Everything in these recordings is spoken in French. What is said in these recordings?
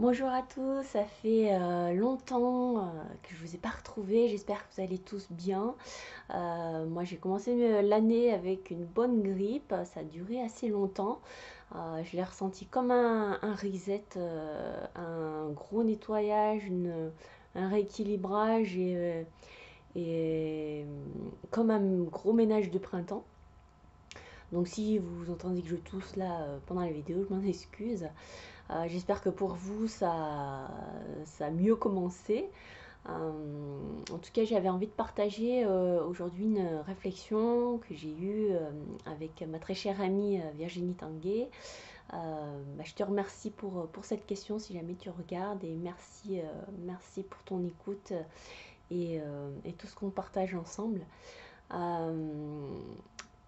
Bonjour à tous, ça fait longtemps que je vous ai pas retrouvé, j'espère que vous allez tous bien. Moi j'ai commencé l'année avec une bonne grippe, ça a duré assez longtemps. Je l'ai ressenti comme un reset, un gros nettoyage, un rééquilibrage et comme un gros ménage de printemps. Donc si vous entendez que je tousse là pendant la vidéo, je m'en excuse. J'espère que pour vous, ça a mieux commencé. En tout cas, j'avais envie de partager aujourd'hui une réflexion que j'ai eue avec ma très chère amie Virginie Tanguay. Je te remercie pour cette question si jamais tu regardes et merci pour ton écoute et tout ce qu'on partage ensemble. Euh,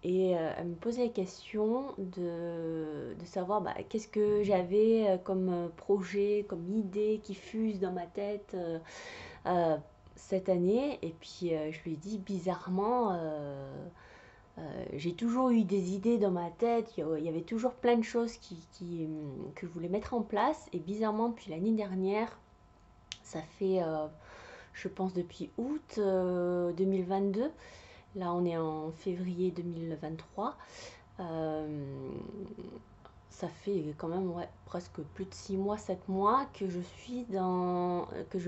Elle me posait la question de savoir qu'est-ce que j'avais comme projet, comme idée qui fuse dans ma tête euh, cette année. Et puis je lui ai dit bizarrement, j'ai toujours eu des idées dans ma tête, il y avait toujours plein de choses que je voulais mettre en place. Et bizarrement, depuis l'année dernière, ça fait, je pense, depuis août 2022. Là, on est en février 2023. Euh, Ça fait quand même ouais, presque plus de 6 mois, 7 mois que je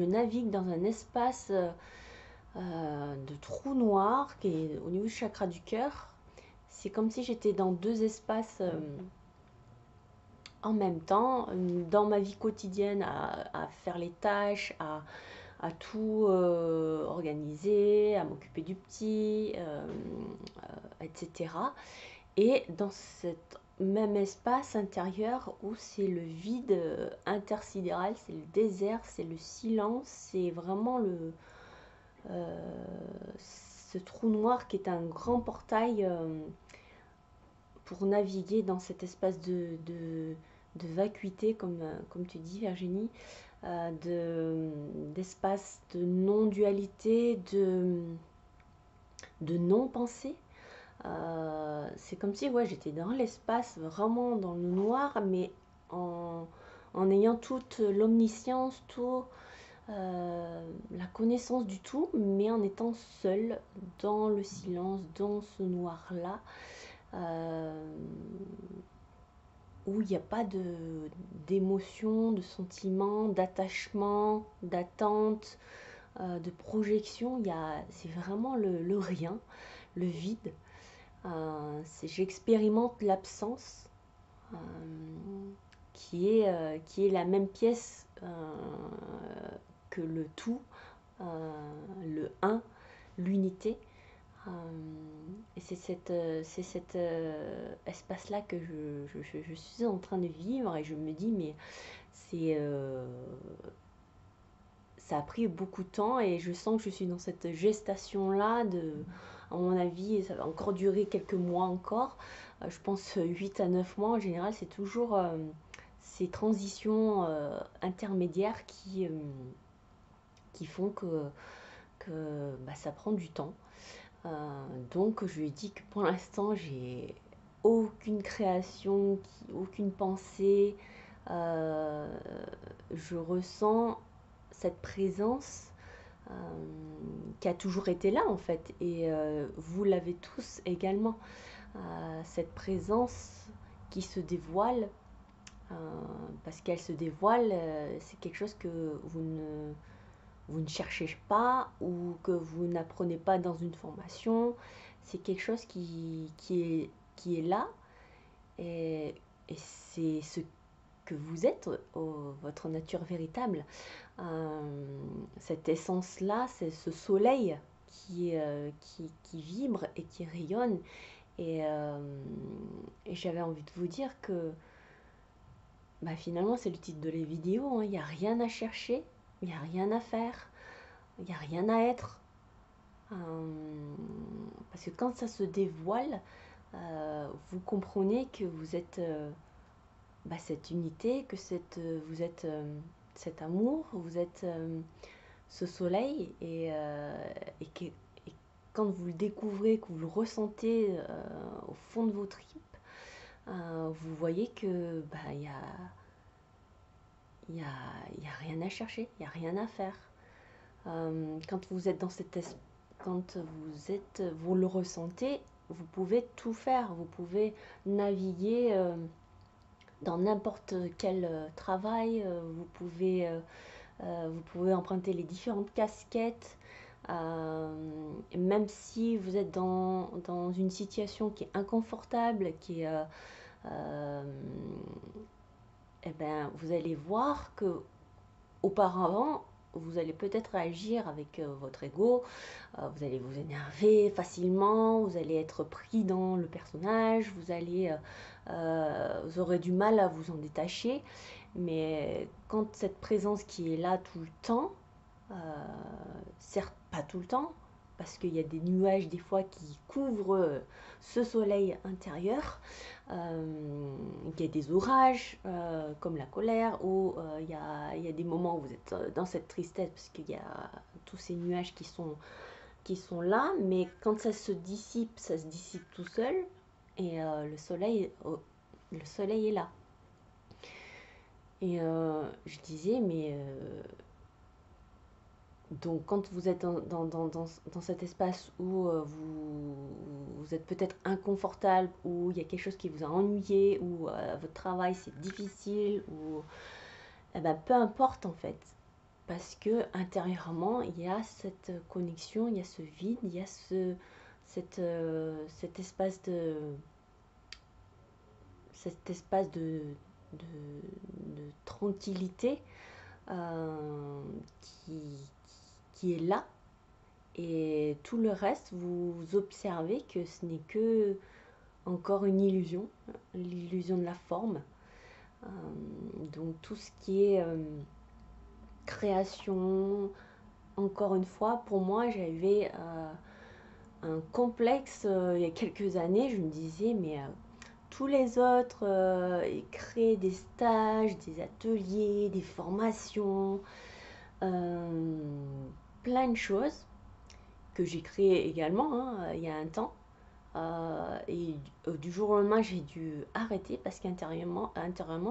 navigue dans un espace de trou noir qui est au niveau du chakra du cœur. C'est comme si j'étais dans deux espaces en même temps, dans ma vie quotidienne, à faire les tâches, à tout organiser, à m'occuper du petit, etc. Et dans cet même espace intérieur où c'est le vide intersidéral, c'est le désert, c'est le silence, c'est vraiment ce trou noir qui est un grand portail pour naviguer dans cet espace de vacuité, comme tu dis Virginie, d'espace de non-dualité, de non-pensée. C'est comme si ouais, j'étais dans l'espace, vraiment dans le noir, mais en, en ayant toute l'omniscience, la connaissance du tout, mais en étant seule dans le silence, dans ce noir-là, euh, où il n'y a pas d'émotion, de sentiment, d'attachement, d'attente, de projection. C'est vraiment le rien, le vide. J'expérimente l'absence euh, qui est la même pièce que le tout, le un, l'unité. Euh, et c'est cet espace-là que je suis en train de vivre et je me dis, mais c'est, ça a pris beaucoup de temps et je sens que je suis dans cette gestation-là. À mon avis, ça va encore durer quelques mois encore. Je pense 8 à 9 mois en général, c'est toujours ces transitions intermédiaires qui font que ça prend du temps. Donc je lui ai dit que pour l'instant j'ai aucune création, aucune pensée. Euh, je ressens cette présence euh, qui a toujours été là en fait. Et vous l'avez tous également. Cette présence qui se dévoile, euh, parce qu'elle se dévoile, c'est quelque chose que vous ne cherchez pas ou que vous n'apprenez pas dans une formation. C'est quelque chose qui est là et, et c'est ce que vous êtes, votre nature véritable. Cette essence-là, c'est ce soleil qui vibre et qui rayonne. Et, euh, et j'avais envie de vous dire que finalement, c'est le titre de la vidéo, hein. Il n'y a rien à chercher, il n'y a rien à faire, il n'y a rien à être. Euh, Parce que quand ça se dévoile, vous comprenez que vous êtes cette unité, que vous êtes cet amour, vous êtes ce soleil et que et quand vous le découvrez, que vous le ressentez au fond de vos tripes, vous voyez que il y a, il y a rien à chercher, il y a rien à faire. Quand vous êtes dans quand vous le ressentez, vous pouvez tout faire. Vous pouvez naviguer dans n'importe quel travail. Vous pouvez emprunter les différentes casquettes. Même si vous êtes dans une situation qui est inconfortable, euh, eh ben, vous allez voir que auparavant, vous allez peut-être réagir avec votre ego, vous allez vous énerver facilement, vous allez être pris dans le personnage, vous aurez du mal à vous en détacher. Mais quand cette présence qui est là tout le temps, euh, certes pas tout le temps, parce qu'il y a des nuages des fois qui couvrent ce soleil intérieur, il y a des orages comme la colère, ou il y a des moments où vous êtes dans cette tristesse parce qu'il y a tous ces nuages qui sont là, mais quand ça se dissipe tout seul, et le soleil est là. Et je disais, mais donc quand vous êtes dans cet espace où vous êtes peut-être inconfortable, où il y a quelque chose qui vous a ennuyé, où votre travail c'est difficile, ou eh ben, peu importe en fait. Parce que intérieurement, il y a cette connexion, il y a ce vide, il y a cet espace de tranquillité euh, qui, qui est là. Et tout le reste, vous observez que ce n'est que encore une illusion, l'illusion de la forme. Euh, donc tout ce qui est création, encore une fois, pour moi, j'avais un complexe il y a quelques années. Je me disais, mais tous les autres, ils créent des stages, des ateliers, des formations, euh, plein de choses que j'ai créées également il y a un temps. Du jour au lendemain, j'ai dû arrêter parce intérieurement,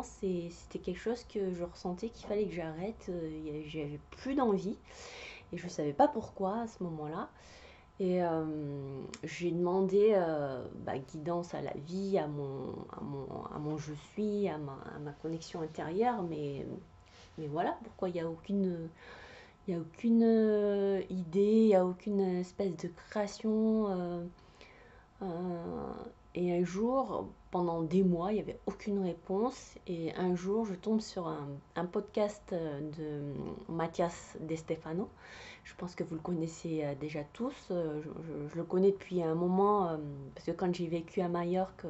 c'était quelque chose que je ressentais qu'il fallait que j'arrête. J'avais plus d'envie et je ne savais pas pourquoi à ce moment-là. Et j'ai demandé guidance à la vie, à mon je suis, à ma connexion intérieure, mais voilà, pourquoi il y a aucune idée, il n'y a aucune espèce de création. Et un jour, pendant des mois, il n'y avait aucune réponse. Et un jour, je tombe sur un podcast de Mathias De Stefano. Je pense que vous le connaissez déjà tous. Je le connais depuis un moment, parce que quand j'ai vécu à Majorque,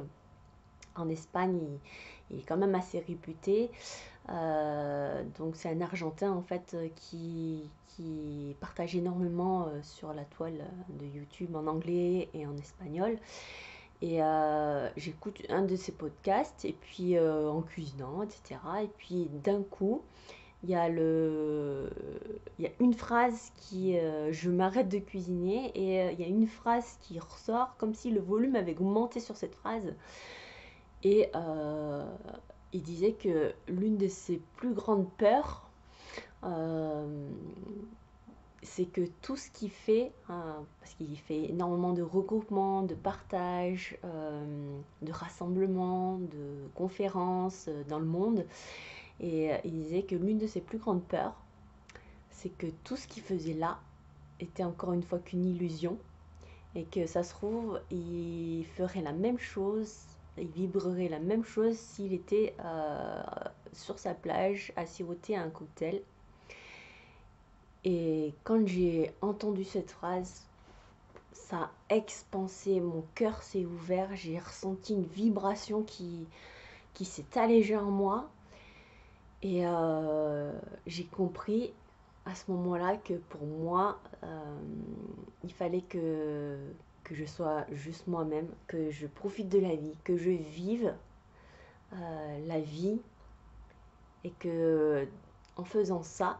en Espagne, il est quand même assez réputé. Donc c'est un Argentin en fait qui partage énormément sur la toile de YouTube en anglais et en espagnol. Et j'écoute un de ses podcasts, et puis en cuisinant, etc. Et puis d'un coup, il y a une phrase je m'arrête de cuisiner, et il y a une phrase qui ressort comme si le volume avait augmenté sur cette phrase. Et il disait que l'une de ses plus grandes peurs, euh, c'est que tout ce qu'il fait, parce qu'il fait énormément de regroupements, de partages, de rassemblements, de conférences dans le monde, et il disait que l'une de ses plus grandes peurs, c'est que tout ce qu'il faisait là était encore une fois qu'une illusion, et que ça se trouve, il ferait la même chose, il vibrerait la même chose s'il était sur sa plage à siroter un cocktail. Et quand j'ai entendu cette phrase, ça a expansé, mon cœur s'est ouvert, j'ai ressenti une vibration qui s'est allégée en moi. Et j'ai compris à ce moment-là que pour moi, il fallait que je sois juste moi-même, que je profite de la vie, que je vive la vie, et que en faisant ça,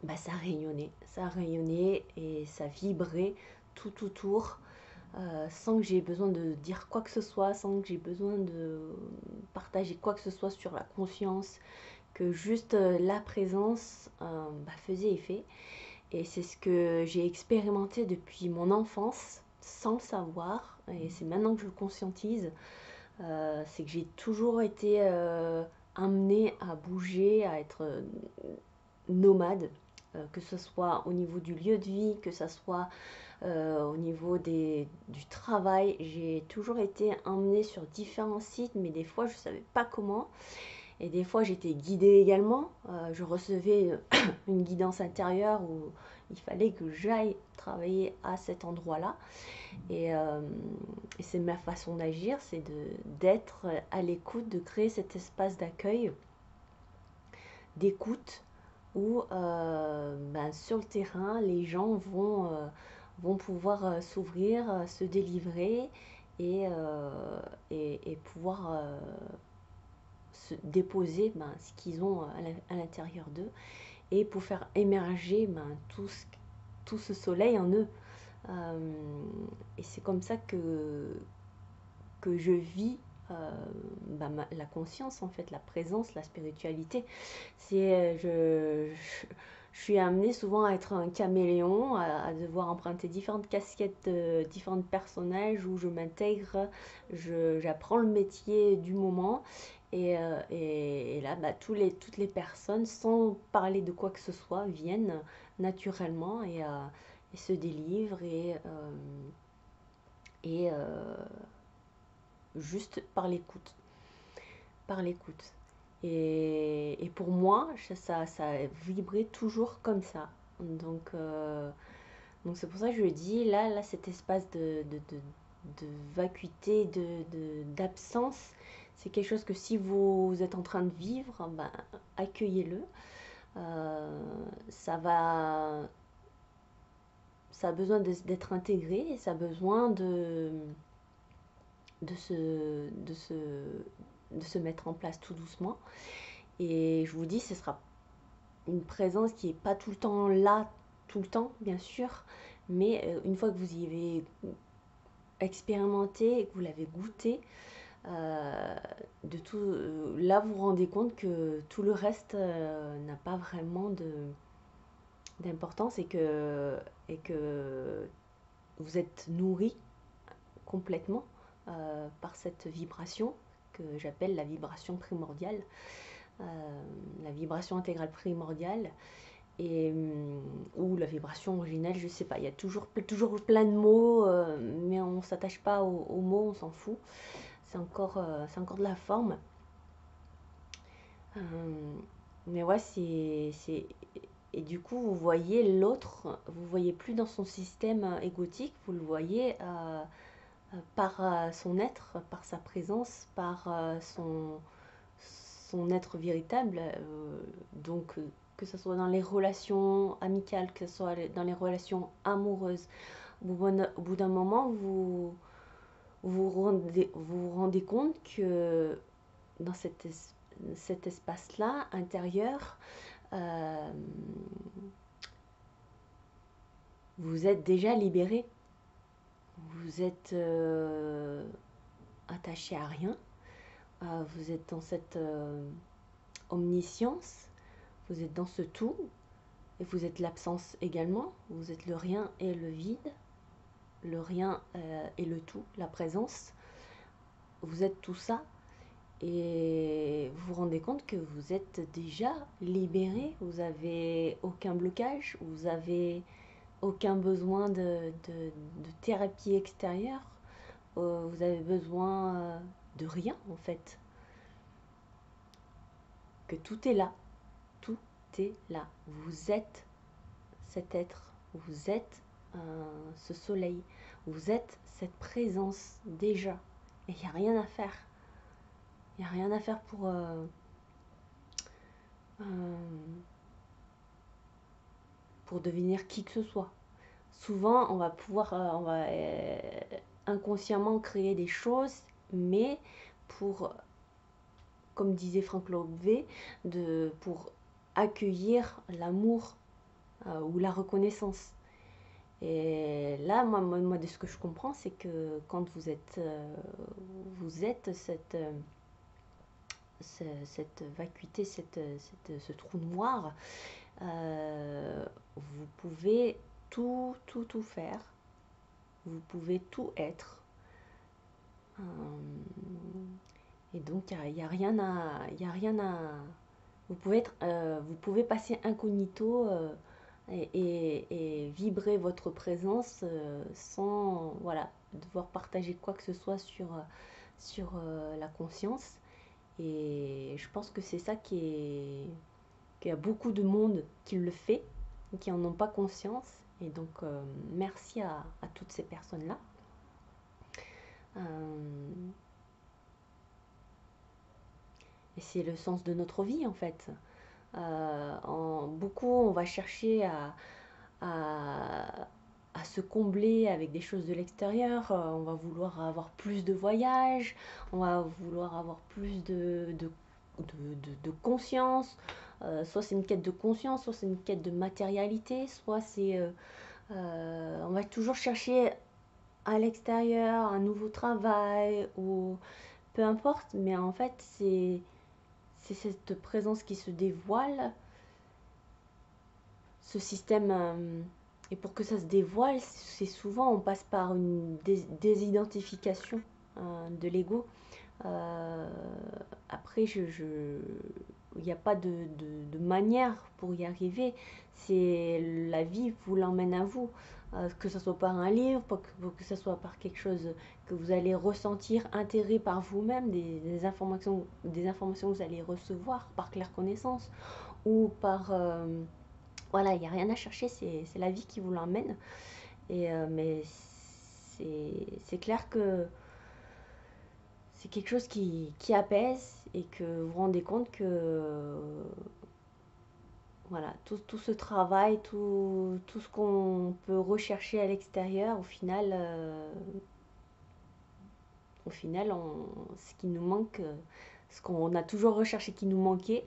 bah, ça rayonnait et ça vibrait tout autour, sans que j'ai besoin de dire quoi que ce soit, sans que j'ai besoin de partager quoi que ce soit sur la conscience que juste la présence faisait effet. Et c'est ce que j'ai expérimenté depuis mon enfance, sans le savoir. Et c'est maintenant que je le conscientise. C'est que j'ai toujours été amenée à bouger, à être nomade, que ce soit au niveau du lieu de vie, que ce soit au niveau du travail. J'ai toujours été emmenée sur différents sites, mais des fois je ne savais pas comment. Et des fois j'étais guidée également. Je recevais une guidance intérieure où il fallait que j'aille travailler à cet endroit-là. Et c'est ma façon d'agir, c'est d'être à l'écoute, de créer cet espace d'accueil, d'écoute, où sur le terrain, les gens vont pouvoir s'ouvrir, se délivrer et pouvoir se déposer ce qu'ils ont à l'intérieur d'eux et pour faire émerger tout ce soleil en eux. Et c'est comme ça que je vis la conscience, en fait, la présence, la spiritualité. Je suis amenée souvent à être un caméléon, à devoir emprunter différentes casquettes de différents personnages où je m'intègre, j'apprends le métier du moment. Et là, toutes les personnes, sans parler de quoi que ce soit, viennent naturellement et se délivrent et juste par l'écoute. Par l'écoute. Et pour moi, ça a vibré toujours comme ça. Donc c'est pour ça que je dis, là cet espace de vacuité, d'absence, c'est quelque chose que si vous êtes en train de vivre, accueillez-le. Ça a besoin d'être intégré et ça a besoin de se mettre en place tout doucement. Et je vous dis, ce sera une présence qui n'est pas tout le temps là, tout le temps, bien sûr, mais une fois que vous y avez expérimenté et que vous l'avez goûté, là vous vous rendez compte que tout le reste n'a pas vraiment d'importance et que vous êtes nourri complètement par cette vibration que j'appelle la vibration primordiale, la vibration intégrale primordiale, ou la vibration originelle, je sais pas, il y a toujours plein de mots, mais on ne s'attache pas aux mots, on s'en fout, c'est encore de la forme. Mais ouais, et du coup, vous voyez l'autre, vous voyez plus dans son système égotique, vous le voyez par son être, par sa présence, par son être véritable. Donc, que ce soit dans les relations amicales, que ce soit dans les relations amoureuses. Au bout d'un moment, vous rendez compte que dans cet espace-là, intérieur, vous êtes déjà libéré. Vous êtes attaché à rien. Vous êtes dans cette omniscience. Vous êtes dans ce tout. Et vous êtes l'absence également. Vous êtes le rien et le vide. Le rien et le tout, la présence. Vous êtes tout ça. Et vous vous rendez compte que vous êtes déjà libéré. Vous n'avez aucun blocage. Vous n'avez aucun besoin de thérapie extérieure. Vous avez besoin de rien en fait. Que tout est là. Tout est là. Vous êtes cet être. Vous êtes ce soleil. Vous êtes cette présence déjà. Et il n'y a rien à faire. Il n'y a rien à faire pour devenir qui que ce soit. Souvent, on va inconsciemment créer des choses, mais comme disait Frank Lloyd Wright, pour accueillir l'amour ou la reconnaissance. Et là, moi, de ce que je comprends, c'est que quand vous êtes cette vacuité, ce trou noir, vous pouvez tout faire, vous pouvez tout être. Euh, et donc, il y a rien à, il y a rien à, vous pouvez passer incognito et vibrer votre présence sans, voilà, devoir partager quoi que ce soit sur la conscience. Et je pense que c'est ça qu'il y a beaucoup de monde qui le fait, qui n'en ont pas conscience. Et donc, merci à toutes ces personnes-là. Et c'est le sens de notre vie, en fait. Beaucoup, on va chercher à, à se combler avec des choses de l'extérieur. On va vouloir avoir plus de voyages, on va vouloir avoir plus de conscience. Soit c'est une quête de conscience, soit c'est une quête de matérialité, soit c'est... on va toujours chercher à l'extérieur un nouveau travail, ou peu importe, mais en fait c'est cette présence qui se dévoile, ce système. Et pour que ça se dévoile, c'est souvent on passe par une désidentification de l'ego. Euh, Après, il n'y a pas de manière pour y arriver. C'est la vie vous l'emmène à vous. Que ce soit par un livre, que ce soit par quelque chose que vous allez ressentir, intégré par vous-même, des informations que vous allez recevoir par claire connaissance, ou par... voilà, il n'y a rien à chercher, c'est la vie qui vous l'emmène. Mais c'est clair que c'est quelque chose qui apaise, et que vous vous rendez compte que voilà, tout ce travail, tout ce qu'on peut rechercher à l'extérieur, au final ce qui nous manque, ce qu'on a toujours recherché qui nous manquait,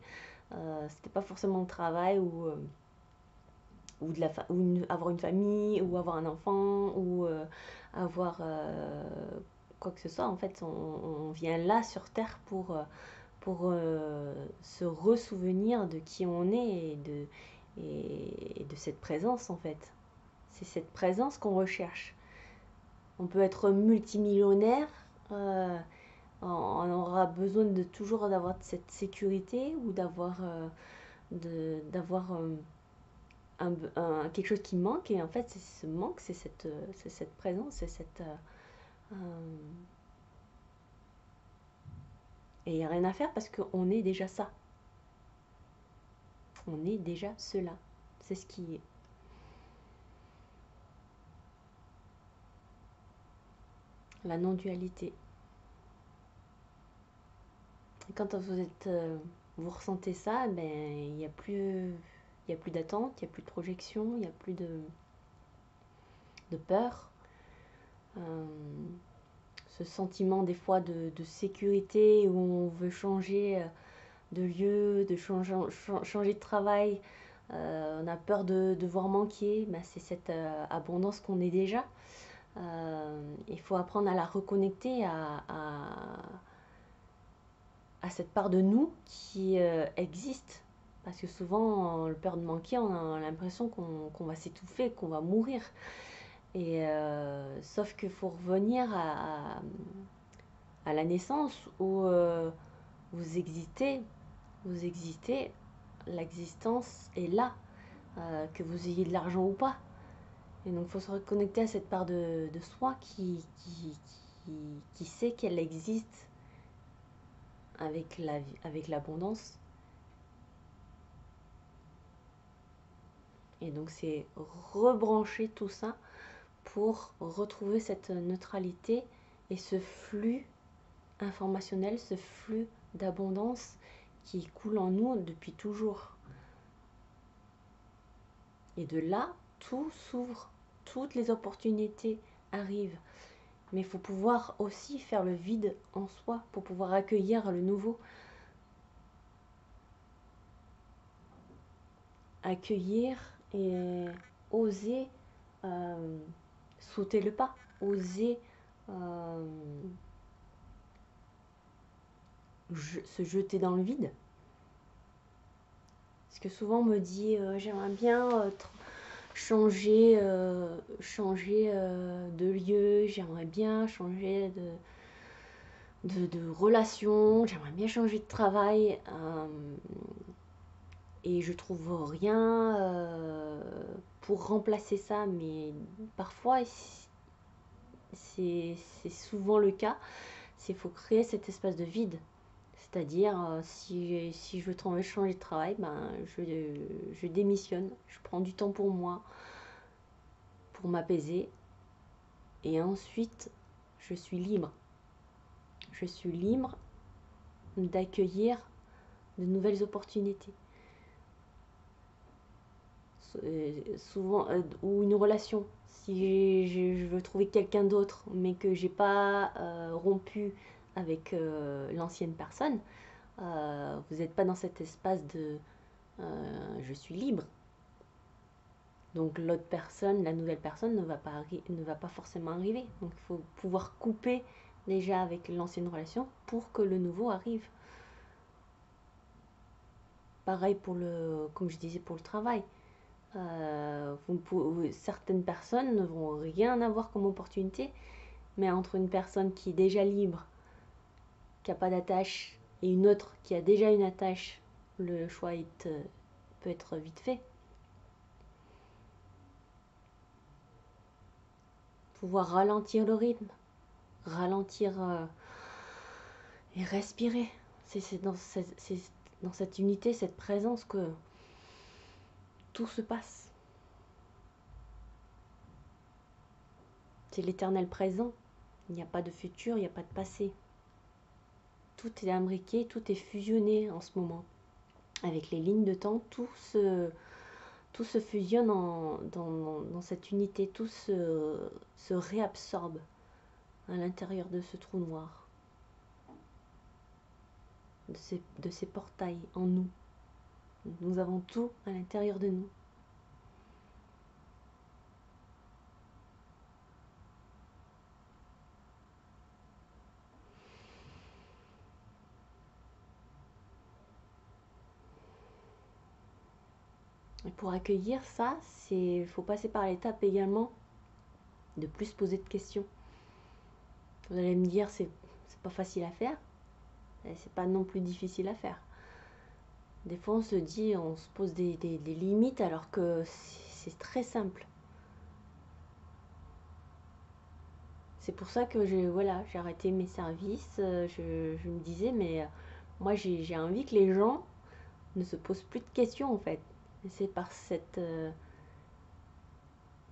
c'était pas forcément le travail, ou avoir une famille, ou avoir un enfant, ou avoir quoi que ce soit. En fait, on vient là sur Terre pour se ressouvenir de qui on est, et de cette présence, en fait. C'est cette présence qu'on recherche. On peut être multimillionnaire, on aura besoin de toujours d'avoir cette sécurité, ou d'avoir quelque chose qui manque. Et en fait, ce manque, c'est cette présence, et il n'y a rien à faire, parce qu'on est déjà ça. On est déjà cela. C'est ce qui est. La non-dualité. Et quand vous ressentez ça, ben, il y a plus d'attente, il n'y a plus de projection, il n'y a plus de peur. Euh, Ce sentiment des fois de sécurité, où on veut changer de lieu, changer de travail, on a peur de voir manquer, ben c'est cette abondance qu'on est déjà. Il faut apprendre à la reconnecter à cette part de nous qui existe. Parce que souvent, le peur de manquer, on a l'impression qu'on va s'étouffer, qu'on va mourir. Et sauf qu'il faut revenir à la naissance, où vous existez, l'existence est là, que vous ayez de l'argent ou pas. Et donc il faut se reconnecter à cette part de soi qui sait qu'elle existe avec avec l'abondance. Et donc c'est rebrancher tout ça pour retrouver cette neutralité et ce flux informationnel, ce flux d'abondance qui coule en nous depuis toujours. Et de là, tout s'ouvre, toutes les opportunités arrivent. Mais il faut pouvoir aussi faire le vide en soi pour pouvoir accueillir le nouveau. Accueillir et oser euh, sauter le pas, oser se jeter dans le vide. Parce que souvent on me dit j'aimerais bien changer, de lieu, j'aimerais bien changer de relation, j'aimerais bien changer de travail. Et je trouve rien pour remplacer ça, mais parfois c'est souvent le cas. Il faut créer cet espace de vide. C'est-à-dire, si je veux changer de travail, ben, je démissionne, je prends du temps pour moi, pour m'apaiser, et ensuite, je suis libre. Je suis libre d'accueillir de nouvelles opportunités. Souvent, ou une relation. Si je veux trouver quelqu'un d'autre, mais que j'ai pas rompu avec l'ancienne personne, vous n'êtes pas dans cet espace de je suis libre. Donc l'autre personne, la nouvelle personne ne va pas forcément arriver. Donc il faut pouvoir couper déjà avec l'ancienne relation pour que le nouveau arrive. Pareil comme je disais, pour le travail. Certaines personnes ne vont rien avoir comme opportunité, mais entre une personne qui est déjà libre, qui n'a pas d'attache, et une autre qui a déjà une attache, le choix peut être vite fait. Pouvoir ralentir le rythme, ralentir et respirer. C'est dans cette unité, cette présence que tout se passe. C'est l'éternel présent. Il n'y a pas de futur, il n'y a pas de passé. Tout est imbriqué, tout est fusionné en ce moment. Avec les lignes de temps, tout se fusionne dans cette unité, tout se réabsorbe à l'intérieur de ce trou noir, de ces portails en nous. Nous avons tout à l'intérieur de nous. Et pour accueillir ça, il faut passer par l'étape également de plus poser de questions. Vous allez me dire, c'est pas facile à faire, et c'est pas non plus difficile à faire. Des fois, on se pose des limites alors que c'est très simple. C'est pour ça que j'ai arrêté mes services. Je me disais, mais moi, j'ai envie que les gens ne se posent plus de questions, en fait. Et c'est par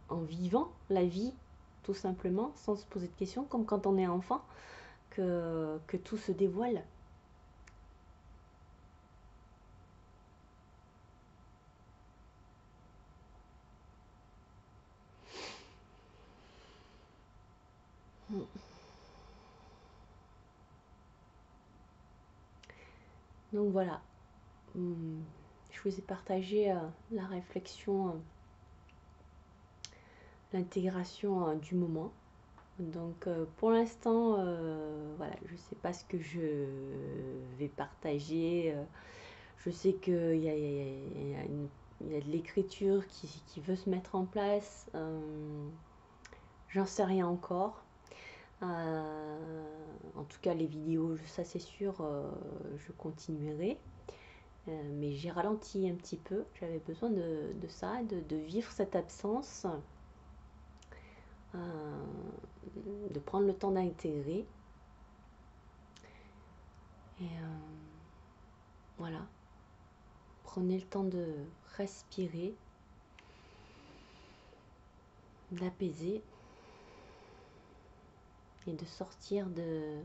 en vivant la vie, tout simplement, sans se poser de questions, comme quand on est enfant, que tout se dévoile. Donc voilà, je vous ai partagé la réflexion, l'intégration du moment. Donc pour l'instant, voilà, je ne sais pas ce que je vais partager. Je sais qu'il y a de l'écriture qui veut se mettre en place. J'en sais rien encore. En tout cas, les vidéos, ça c'est sûr, je continuerai. Mais j'ai ralenti un petit peu. J'avais besoin de ça, de vivre cette absence, de prendre le temps d'intégrer. Et voilà. Prenez le temps de respirer, d'apaiser et de sortir de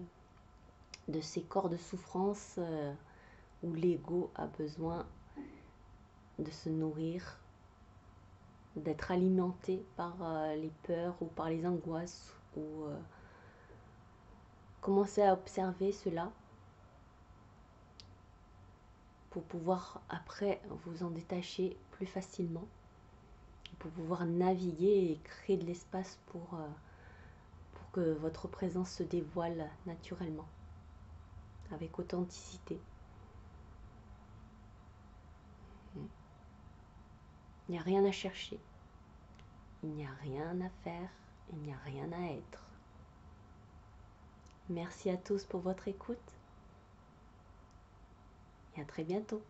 ces corps de souffrance où l'ego a besoin de se nourrir, d'être alimenté par les peurs ou par les angoisses, ou commencer à observer cela pour pouvoir après vous en détacher plus facilement, pour pouvoir naviguer et créer de l'espace pour que votre présence se dévoile naturellement. avec authenticité. Il n'y a rien à chercher, il n'y a rien à faire, il n'y a rien à être. Merci à tous pour votre écoute et à très bientôt.